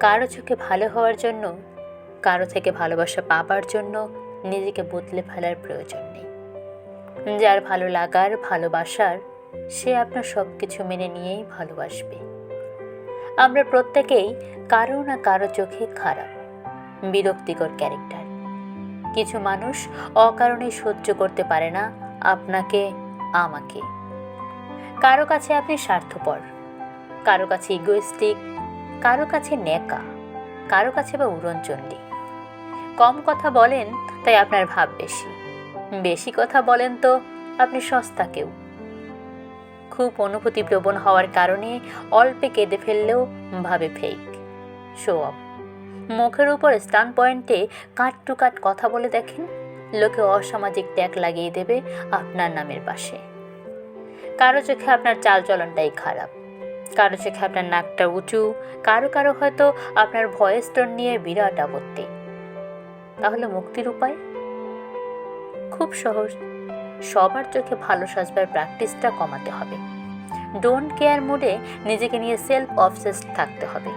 কারো চোখে ভালো হওয়ার জন্য, কারো থেকে ভালোবাসা পাবার জন্য নিজেকে বদলে ফেলার প্রয়োজন নেই। যার ভালো লাগার, ভালোবাসার, সে আপনার সব কিছু মেনে নিয়েই ভালোবাসবে। আমরা প্রত্যেকেই কারো না কারো চোখে খারাপ, বিরক্তিকর ক্যারেক্টার। কিছু মানুষ অকারণে সহ্য করতে পারে না আপনাকে, আমাকে। কারো কাছে আপনি স্বার্থপর, কারো কাছে ইগোইস্টিক, কারো কাছে ন্যাকা, কারো কাছে বা উড়নচণ্ডী। কম কথা বলেন তাই আপনার ভাব বেশি, বেশি কথা বলেন তো আপনি সস্তা কেউ। খুব অনুভূতিপ্রবণ হওয়ার কারণে অল্পে কেঁদে ফেললেও ভাবে ফেক, শো অফ। মুখের উপর স্টান পয়েন্টে কাট টু কাট কথা বলে দেখেন, লোকে অসামাজিক ট্যাগ লাগিয়ে দেবে আপনার নামের পাশে। কারো চোখে আপনার চালচলনটাই খারাপ, কারো চোখে আপনার নাকটা উঁচু, কারো কারো হয়তো আপনার ভয়েস টোন নিয়ে বিরাট আপত্তি। তাহলে মুক্তির উপায় খুব সহজ। সবার চোখে ভালো সাজবার প্র্যাকটিসটা কমাতে হবে। ডোন্ট কেয়ার মুডে নিজেকে নিয়ে সেলফ অবসেসড থাকতে হবে।